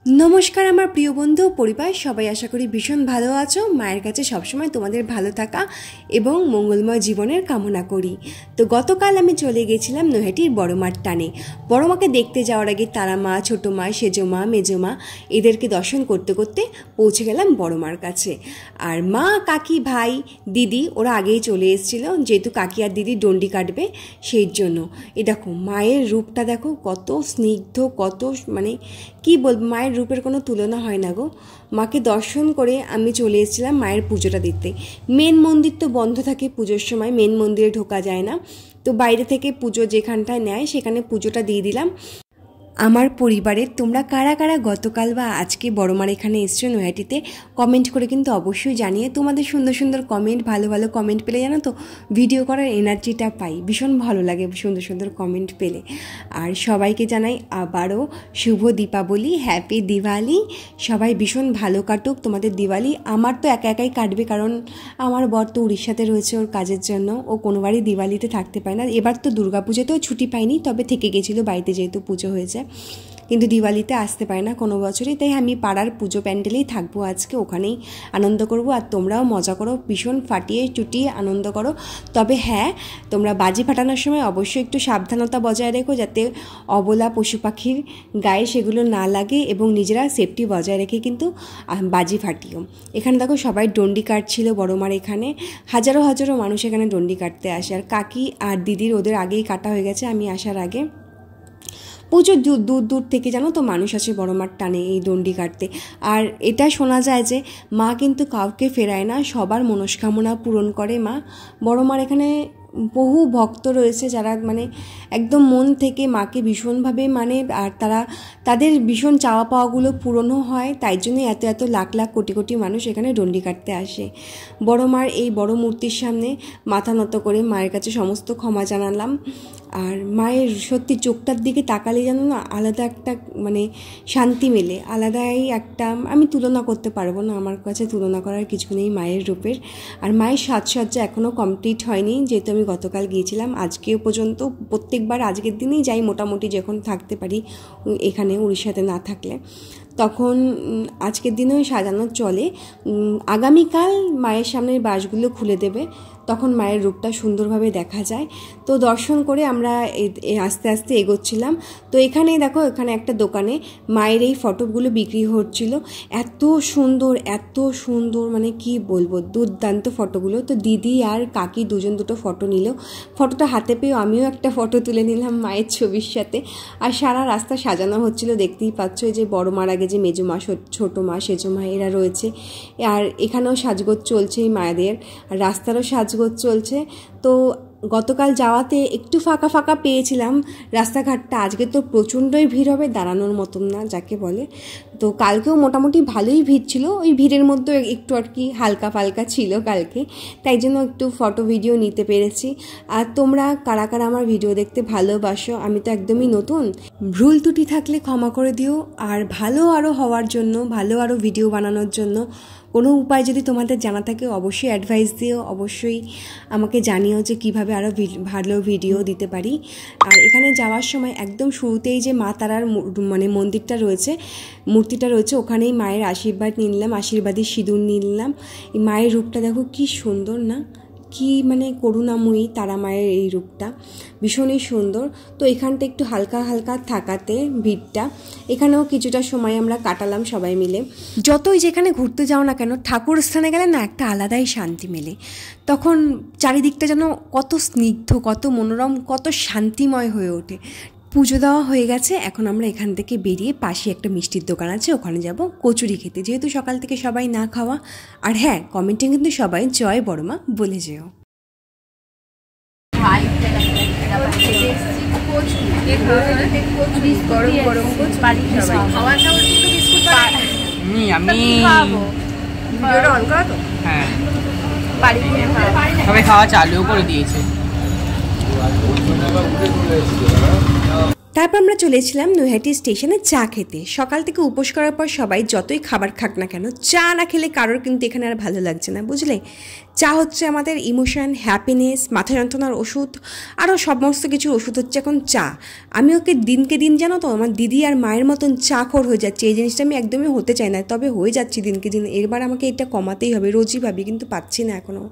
নমস্কার আমার প্রিয় বন্ধু পরিবার সবাই আশা করি ভীষণ ভালো আছো। মায়ের কাছে সবসময় তোমাদের ভালো থাকা এবং মঙ্গলময় জীবনের কামনা করি। তো গতকাল আমি চলে গেছিলাম নৈহাটির বড় মার টানে। বড় মাকে দেখতে যাওয়ার আগে তারা মা, ছোটো মা, সেজো মা, মেজো মা এদেরকে দর্শন করতে করতে পৌঁছে গেলাম বড় মার কাছে। আর মা, কাকি, ভাই, দিদি ওরা আগেই চলে এসেছিলো, যেহেতু কাকি আর দিদি ডন্ডি কাটবে সেই জন্য। এ দেখো মায়ের রূপটা দেখো, কত স্নিগ্ধ, কত মানে কি বলবো, মায়ের রূপের কোনো তুলনা হয় না গো। মাকে দর্শন করে আমি চলে এসেছিলাম মায়ের পুজোটা দিতে। মেন মন্দির তো বন্ধ থাকে পুজোর সময়, মেন মন্দিরে ঢোকা যায় না, তো বাইরে থেকে পুজো যেখানটায় নেয় সেখানে পুজোটা দিয়ে দিলাম। আমার পরিবারের তোমরা কারা কারা গতকাল বা আজকে বড় মার এখানে এসছো নৈহাটিতে, কমেন্ট করে কিন্তু অবশ্যই জানিয়ে। তোমাদের সুন্দর সুন্দর কমেন্ট, ভালো ভালো কমেন্ট পেলে জানো তো ভিডিও করার এনার্জিটা পাই, ভীষণ ভালো লাগে সুন্দর সুন্দর কমেন্ট পেলে। আর সবাইকে জানাই আবারও শুভ দীপাবলি, হ্যাপি দিওয়ালি। সবাই ভীষণ ভালো কাটুক তোমাদের দিওয়ালি। আমার তো একা একাই কাটবে, কারণ আমার বর তো উড়িষ্যাতে রয়েছে ওর কাজের জন্য, ও কোনোবারই দিওয়ালিতে থাকতে পায় না। এবার তো দুর্গাপুজোতেও ছুটি পাইনি, তবে থেকে গেছিলো বাড়িতে যেহেতু পুজো হয়েছে, কিন্তু দিওয়ালিতে আসতে পারে না কোনো বছরই। তাই আমি পাড়ার পুজো প্যান্ডেলেই থাকবো আজকে, ওখানেই আনন্দ করব। আর তোমরাও মজা করো, ভীষণ ফাটিয়ে চুটিয়ে আনন্দ করো। তবে হ্যাঁ, তোমরা বাজি ফাটানোর সময় অবশ্যই একটু সাবধানতা বজায় রেখো, যাতে অবলা পশু পাখির গায়ে সেগুলো না লাগে, এবং নিজেরা সেফটি বজায় রেখে কিন্তু বাজি ফাটিও। এখানে দেখো সবাই ডন্ডি কাটছিল বড় মার এখানে, হাজারো হাজারো মানুষ এখানে ডন্ডি কাটতে আসে। আর কাকি আর দিদির ওদের আগেই কাটা হয়ে গেছে, আমি আসার আগে। প্রচুর দূর দূর থেকে জানো তো মানুষ আসে বড় মার টানে এই ডন্ডি কাটতে। আর এটা শোনা যায় যে মা কিন্তু কাউকে ফেরায় না, সবার মনস্কামনা পূরণ করে মা। বড় মার এখানে বহু ভক্ত রয়েছে যারা মানে একদম মন থেকে মাকে ভীষণভাবে মানে, আর তাদের ভীষণ চাওয়া পাওয়াগুলো পূরণও হয়। তাই জন্য এত এত লাখ লাখ কোটি কোটি মানুষ এখানে ডন্ডি কাটতে আসে। বড় মার এই বড় মূর্তির সামনে মাথা নত করে মায়ের কাছে সমস্ত ক্ষমা জানালাম। আর মায়ের সত্যি চোখটার দিকে তাকালে জানো না, আলাদা একটা মানে শান্তি মেলে, আলাদাই একটা, আমি তুলনা করতে পারবো না, আমার কাছে তুলনা করার কিছু নেই মায়ের রূপের। আর মায়ের সাজসজ্জা এখনও কমপ্লিট হয়নি, যেহেতু আমি গতকাল গিয়েছিলাম। আজকেও পর্যন্ত প্রত্যেকবার আজকের দিনেই যাই মোটামুটি, যখন থাকতে পারি এখানে উড়িষ্যাতে না থাকলে, তখন আজকের দিনেও সাজানো চলে। আগামীকাল মায়ের সামনের বাসগুলো খুলে দেবে, তখন মায়ের রূপটা সুন্দরভাবে দেখা যায়। তো দর্শন করে আমরা আস্তে আস্তে এগোচ্ছিলাম। তো এখানে দেখো, এখানে একটা দোকানে মায়ের এই ফটোগুলো বিক্রি হচ্ছিল। এত সুন্দর মানে কি বলবো, দুর্দান্ত ফটোগুলো। তো দিদি আর কাকি দুটো ফটো নিল। ফটোটা হাতে পেয়েও আমিও একটা ফটো তুলে নিলাম মায়ের ছবির সাথে। আর সারা রাস্তা সাজানো হচ্ছিল, দেখতেই পাচ্ছ যে বড় মার আগে যে মেজো মা, ছোটো মা, সেজো মা এরা রয়েছে। আর এখানেও সাজগোজ চলছে এই মায়েদের, আর রাস্তারও সাজগোজ চলছে। তো গতকাল যাওয়াতে একটু ফাঁকা ফাঁকা পেয়েছিলাম রাস্তাঘাটটা, আজকে তো প্রচণ্ডই ভিড় হবে, দাঁড়ানোর মতন না যাকে বলে। তো কালকেও মোটামুটি ভালোই ভিড় ছিল, ওই ভিড়ের মধ্যে একটু আর কি হালকা ফালকা ছিল কালকে, তাই জন্য একটু ফটো ভিডিও নিতে পেরেছি। আর তোমরা কারা কারা আমার ভিডিও দেখতে ভালোবাসো, আমি তো একদমই নতুন, ভুল ত্রুটি থাকলে ক্ষমা করে দিও। আর ভালো আরও হওয়ার জন্য, ভালো আরও ভিডিও বানানোর জন্য কোনো উপায় যদি তোমাদের জানা থাকে অবশ্যই অ্যাডভাইস দিও, অবশ্যই আমাকে জানিও যে কীভাবে আরও ভালো ভিডিও দিতে পারি। আর এখানে যাওয়ার সময় একদম শুরুতেই যে মা তারার মানে মন্দিরটা রয়েছে, মূর্তিটা রয়েছে, ওখানেই মায়ের আশীর্বাদ নিলাম, আশীর্বাদী সিঁদুর নিলাম। এই মায়ের রূপটা দেখো কি সুন্দর না, কি মানে করুণাময়ী তারা মায়ের এই রূপটা, ভীষণই সুন্দর। তো এখানটা একটু হালকা হালকা থাকাতে ভিড়টা, এখানেও কিছুটা সময় আমরা কাটালাম সবাই মিলে। যতই যেখানে ঘুরতে যাও না কেন, ঠাকুর স্থানে গেলে না একটা আলাদাই শান্তি মেলে। তখন চারিদিকটা যেন কত স্নিগ্ধ, কত মনোরম, কত শান্তিময় হয়ে ওঠে। পুজো দেওয়া হয়ে গেছে, এখন আমরা এখান থেকে বেরিয়ে পাশে একটা মিষ্টির দোকান আছে, ওখানে যাব কচুরি খেতে, যেহেতু সকাল থেকে সবাই না খাওয়া। আর হ্যাঁ, কমেন্টে কিন্তু সবাই জয় বড়মা বলে যেও। সবাই খাওয়া চালু করে দিয়েছে। তারপর আমরা চলেছিলাম নৈহাটি স্টেশনে চা খেতে। সকাল থেকে উপোস করার পর সবাই যতই খাবার খাক না কেন, চা না খেলে কারোর কিন্তু এখানে আর ভালো লাগছে না, বুঝলে। চা হচ্ছে আমাদের ইমোশন, হ্যাপিনেস, মাথা যন্ত্রণার ওষুধ, আরও সমস্ত কিছুর ওষুধ হচ্ছে এখন চা। আমি ওকে দিনকে দিন, জানো তো, আমার দিদি আর মায়ের মতন চা খোর হয়ে যাচ্ছে। এই জিনিসটা আমি একদমই হতে চাই না, তবে হয়ে যাচ্ছি দিনকে দিন। এবার আমাকে এটা কমাতেই হবে, রোজই ভাবি, কিন্তু পাচ্ছি না এখনও।